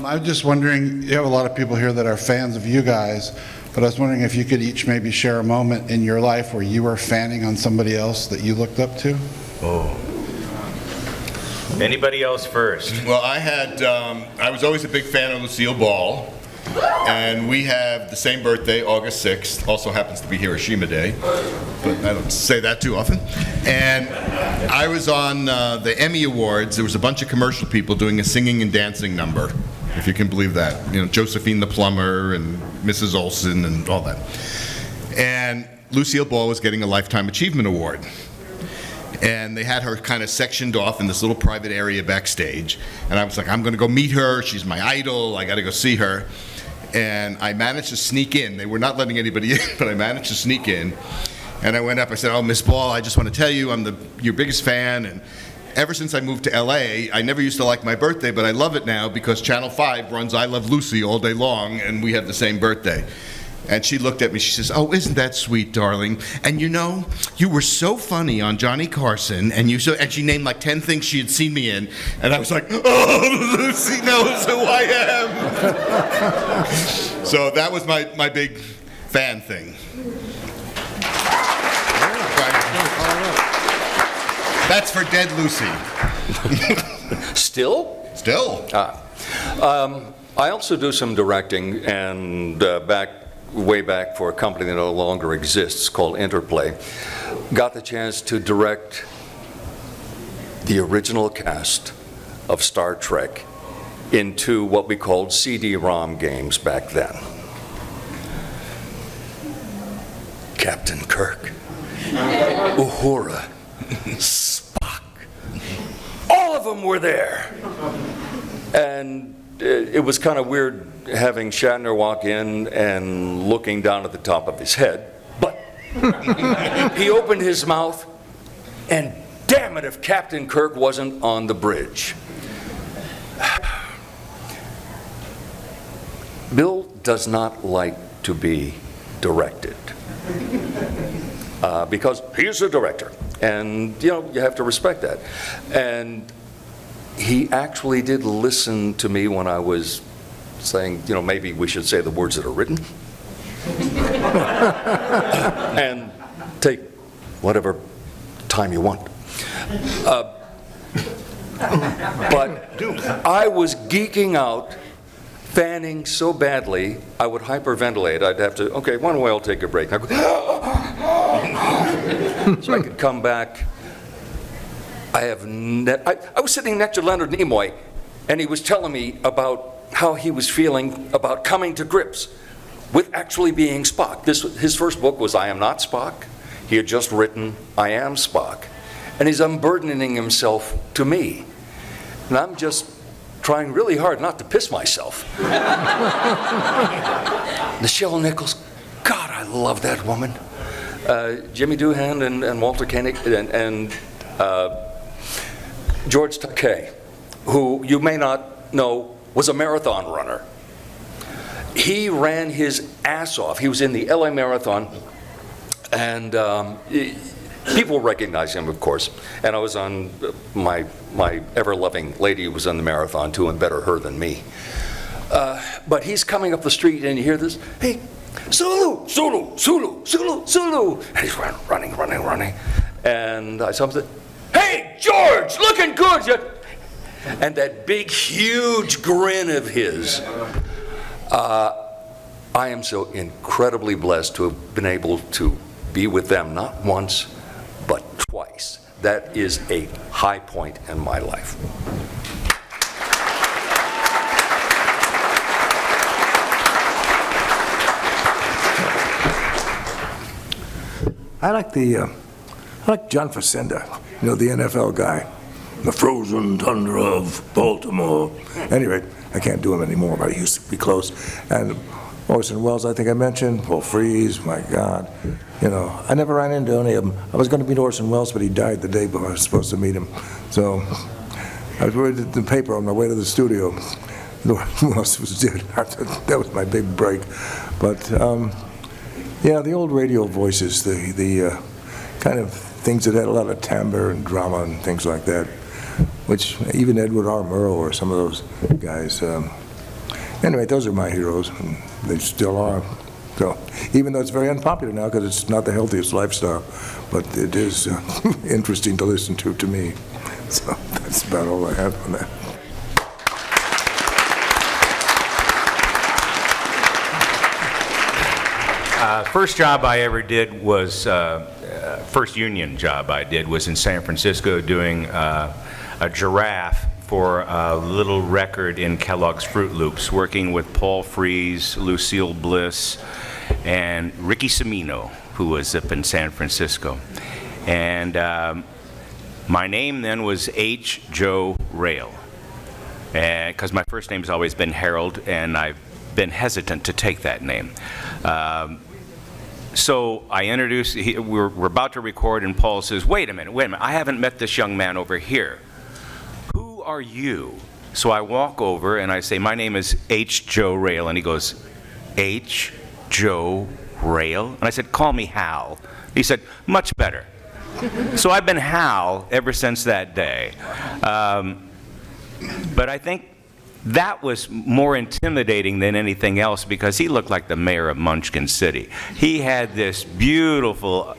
I'm just wondering, you have a lot of people here that are fans of you guys, but I was wondering if you could each maybe share a moment in your life where you were fanning on somebody else that you looked up to. Oh. Anybody else first? Well, I was always a big fan of Lucille Ball, and we have the same birthday, August 6th. Also happens to be Hiroshima Day, but I don't say that too often. And I was on the Emmy Awards. There was a bunch of commercial people doing a singing and dancing number, if you can believe that. You know, Josephine the Plumber and Mrs. Olsen and all that. And Lucille Ball was getting a Lifetime Achievement Award. And they had her kind of sectioned off in this little private area backstage. And I was like, I'm going to go meet her. She's my idol. I got to go see her. And I managed to sneak in. They were not letting anybody in, but I managed to sneak in. And I went up. I said, oh, Miss Ball, I just want to tell you I'm your biggest fan. And ever since I moved to L.A., I never used to like my birthday, but I love it now because Channel 5 runs I Love Lucy all day long, and we have the same birthday. And she looked at me, she says, oh, isn't that sweet, darling? And you know, you were so funny on Johnny Carson, and she named like 10 things she had seen me in, and I was like, oh, Lucy knows who I am. So that was my big fan thing. That's for dead Lucy. Still? Still. I also do some directing, and way back for a company that no longer exists called Interplay, got the chance to direct the original cast of Star Trek into what we called CD ROM games back then. Captain Kirk, Uhura, Spock, all of them were there. And it was kind of weird having Shatner walk in and looking down at the top of his head, but he opened his mouth, and damn it if Captain Kirk wasn't on the bridge. Bill does not like to be directed because he's a director, and you know, you have to respect that. And he actually did listen to me when I was saying, you know, maybe we should say the words that are written. And take whatever time you want. But I was geeking out, fanning so badly, I would hyperventilate. I'd have to, okay, one way I'll take a break. I'd go, so I could come back. I was sitting next to Leonard Nimoy, and he was telling me about how he was feeling about coming to grips with actually being Spock. His first book was I Am Not Spock. He had just written I Am Spock. And he's unburdening himself to me. And I'm just trying really hard not to piss myself. Nichelle Nichols, God, I love that woman. Jimmy Doohan and Walter Koenig and George Takei, who you may not know was a marathon runner. He ran his ass off. He was in the LA Marathon, and people recognize him, of course. And I was on my ever-loving lady who was on the marathon too, and better her than me. But he's coming up the street, and you hear this, hey, Sulu, Sulu, Sulu, Sulu, Sulu. And he's running. And I saw him say, hey, George, looking good. And that big, huge grin of his. I am so incredibly blessed to have been able to be with them, not once, but twice. That is a high point in my life. I like John Facenda, you know, the NFL guy. The frozen tundra of Baltimore. Anyway, I can't do him anymore, but he used to be close. And Orson Welles, I think I mentioned, Paul Frees, my God. You know, I never ran into any of them. I was going to meet Orson Welles, but he died the day before I was supposed to meet him. So I was reading the paper on my way to the studio. Who else was dead? That was my big break. But yeah, the old radio voices, the kind of things that had a lot of timbre and drama and things like that, which even Edward R. Murrow or some of those guys, Anyway, those are my heroes, and they still are. So, even though it's very unpopular now because it's not the healthiest lifestyle, but it is interesting to listen to me. So that's about all I have on that. First job I ever did was, first union job I did was in San Francisco doing a giraffe for a little record in Kellogg's Fruit Loops, working with Paul Frees, Lucille Bliss, and Ricky Cimino, who was up in San Francisco. And my name then was H. Joe Rayle, because my first name's always been Harold, and I've been hesitant to take that name. So I introduced, we're about to record, and Paul says, wait a minute, I haven't met this young man over here. Who are you? So I walk over and I say, my name is H. Joe Rayle, and he goes, H. Joe Rayle? And I said, call me Hal. He said, much better. So I've been Hal ever since that day. But I think that was more intimidating than anything else because he looked like the mayor of Munchkin City. He had this beautiful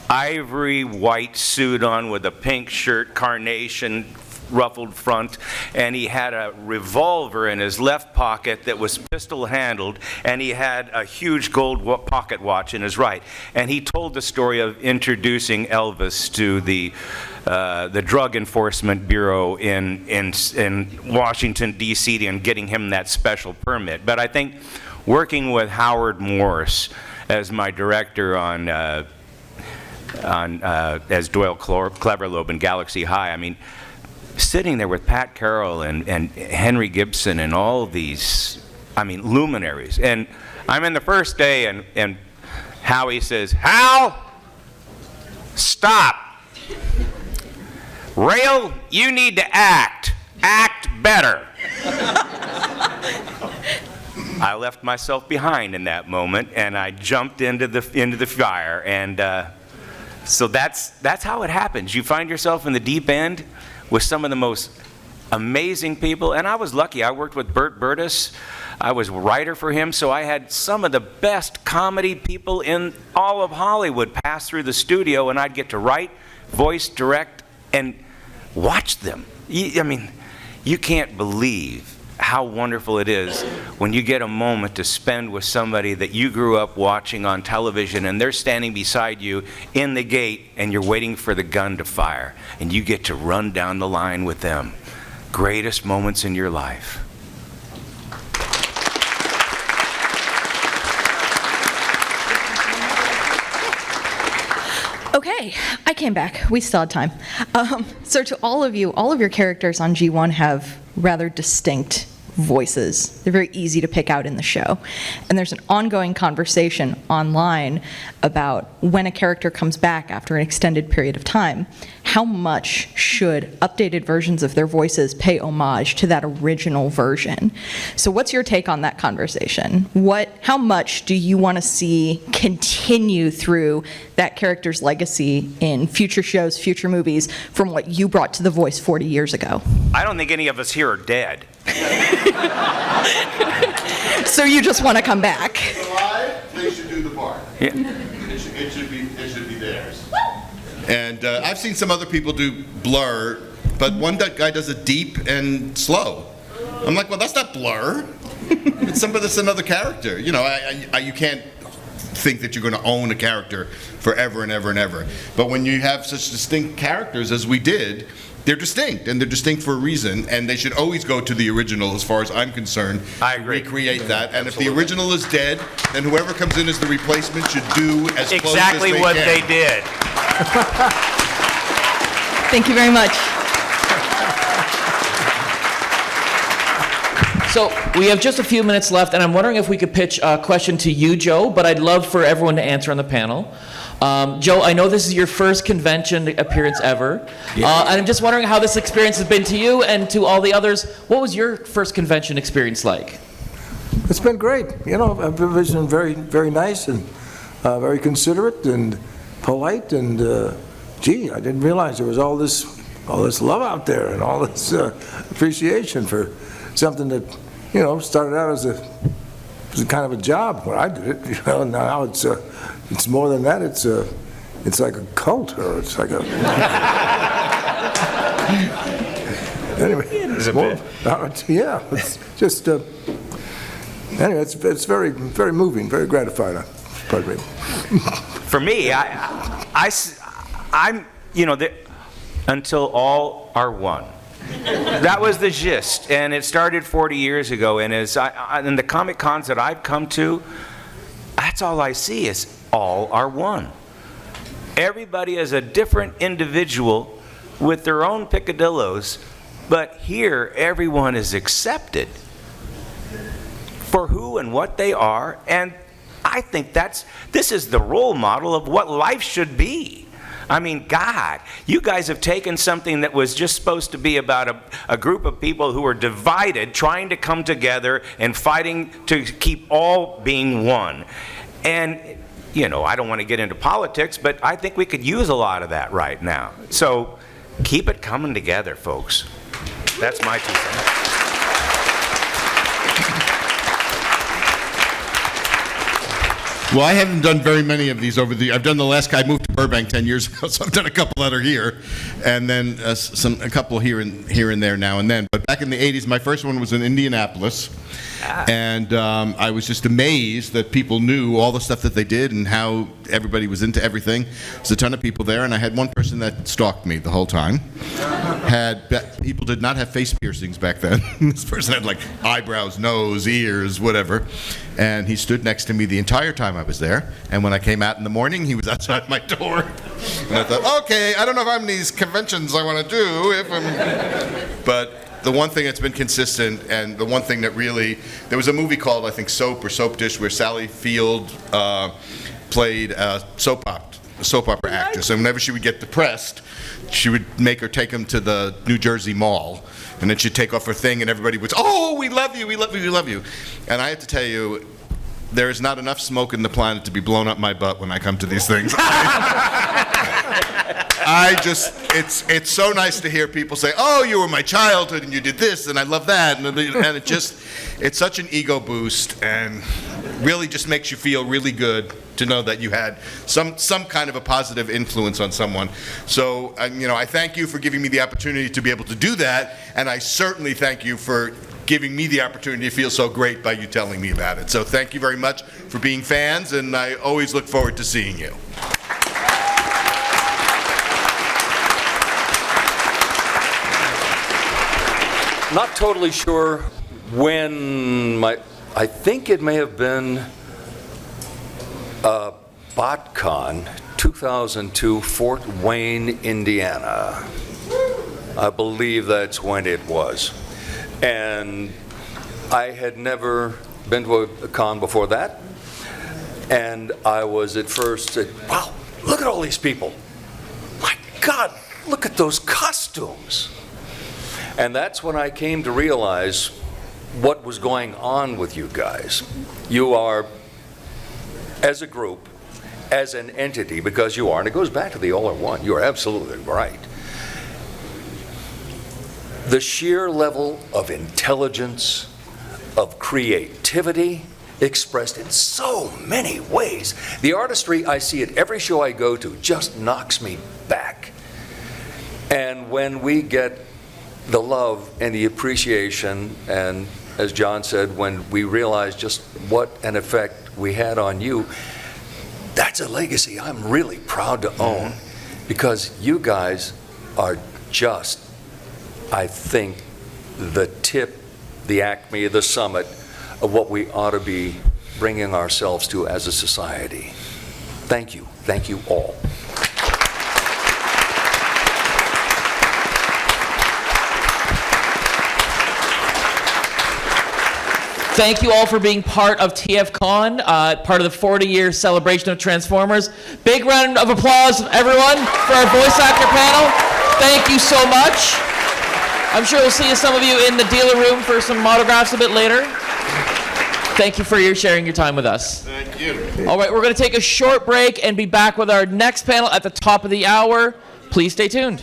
ivory white suit on with a pink shirt, carnation ruffled front, and he had a revolver in his left pocket that was pistol handled, and he had a huge gold pocket watch in his right. And he told the story of introducing Elvis to the Drug Enforcement Bureau in Washington, D.C., and getting him that special permit. But I think working with Howard Morse as my director as Doyle Cleverlobe in Galaxy High, I mean, sitting there with Pat Carroll and Henry Gibson and all these, I mean, luminaries. And I'm in the first day, and Howie says, Hal, stop. Rayle, you need to act. Act better. I left myself behind in that moment, and I jumped into the fire. And so that's how it happens. You find yourself in the deep end with some of the most amazing people. And I was lucky. I worked with Burt Burtis. I was a writer for him, so I had some of the best comedy people in all of Hollywood pass through the studio, and I'd get to write, voice, direct, and watch them. I mean, you can't believe how wonderful it is when you get a moment to spend with somebody that you grew up watching on television, and they're standing beside you in the gate, and you're waiting for the gun to fire, and you get to run down the line with them. Greatest moments in your life. Okay, I came back. We still had time. So to all of you, all of your characters on G1 have rather distinct voices. They're very easy to pick out in the show. And there's an ongoing conversation online about when a character comes back after an extended period of time, how much should updated versions of their voices pay homage to that original version? So what's your take on that conversation? How much do you want to see continue through that character's legacy in future shows, future movies, from what you brought to the voice 40 years ago? I don't think any of us here are dead. So you just want to come back? Alive, they should do the part. Yeah. It should be theirs. And I've seen some other people do Blurr, but one guy does it deep and slow. I'm like, well, that's not Blurr. It's another character. You know, you can't think that you're going to own a character forever and ever and ever. But when you have such distinct characters as we did, they're distinct, and they're distinct for a reason, and they should always go to the original as far as I'm concerned. I agree. Recreate that, and if the original is dead, then whoever comes in as the replacement should do as close as Exactly what they did. Thank you very much. So we have just a few minutes left, and I'm wondering if we could pitch a question to you, Joe, but I'd love for everyone to answer on the panel. Joe, I know this is your first convention appearance ever, and I'm just wondering how this experience has been to you and to all the others. What was your first convention experience like? It's been great. You know, everybody's been very, very nice and very considerate and polite. And gee, I didn't realize there was all this love out there and all this appreciation for something that started out as a kind of a job when I did it. Now it's more than that. It's like a cult, or it's like a. Anyway, it's it's just. Anyway, it's very, very moving, very gratifying. Pardon me. For me, I'm, until all are one. That was the gist, and it started 40 years ago. And as in the Comic Cons that I've come to, that's all I see is all are one. Everybody is a different individual with their own picadillos, but here everyone is accepted for who and what they are, and I think this is the role model of what life should be. I mean, God, you guys have taken something that was just supposed to be about a group of people who are divided, trying to come together and fighting to keep all being one. And, I don't want to get into politics, but I think we could use a lot of that right now. So keep it coming together, folks. That's my 2 cents. Well, I haven't done very many of these I've done the last guy. I moved to Burbank 10 years ago, so I've done a couple that are here, and then a couple here and there now and then. But back in the 80s, my first one was in Indianapolis, and I was just amazed that people knew all the stuff that they did and how everybody was into everything. There's a ton of people there, and I had one person that stalked me the whole time. People did not have face piercings back then. This person had like eyebrows, nose, ears, whatever. And he stood next to me the entire time I was there. And when I came out in the morning, he was outside my door. And I thought, okay, I don't know if I'm in these conventions I want to do. But the one thing that's been consistent, and the one thing that really, there was a movie called, I think, Soap or Soap Dish, where Sally Field played a soap opera actress. And whenever she would get depressed, she would make her take him to the New Jersey Mall. And then she'd take off her thing, and everybody would say, oh, we love you, we love you, we love you. And I have to tell you, there is not enough smoke in the planet to be blown up my butt when I come to these things. It's so nice to hear people say, oh, you were my childhood, and you did this, and I love that. And it's such an ego boost, and really just makes you feel really good to know that you had some kind of a positive influence on someone. So, I thank you for giving me the opportunity to be able to do that, and I certainly thank you for giving me the opportunity to feel so great by you telling me about it. So thank you very much for being fans, and I always look forward to seeing you. Not totally sure when I think it may have been BotCon 2002, Fort Wayne, Indiana. I believe that's when it was. And I had never been to a con before that. And I was at first, wow, look at all these people. My God, look at those costumes. And that's when I came to realize what was going on with you guys. You are, as a group, as an entity, because you are, and it goes back to the all are one, you are absolutely right. The sheer level of intelligence, of creativity, expressed in so many ways. The artistry I see at every show I go to just knocks me back. And when we get the love and the appreciation, and as John said, when we realize just what an effect we had on you, that's a legacy I'm really proud to own, because you guys are just, I think, the tip, the acme, the summit of what we ought to be bringing ourselves to as a society. Thank you. Thank you all. Thank you all for being part of TFcon, part of the 40-year celebration of Transformers. Big round of applause, everyone, for our voice actor panel. Thank you so much. I'm sure we'll see some of you in the dealer room for some autographs a bit later. Thank you for sharing your time with us. Thank you. All right, we're going to take a short break and be back with our next panel at the top of the hour. Please stay tuned.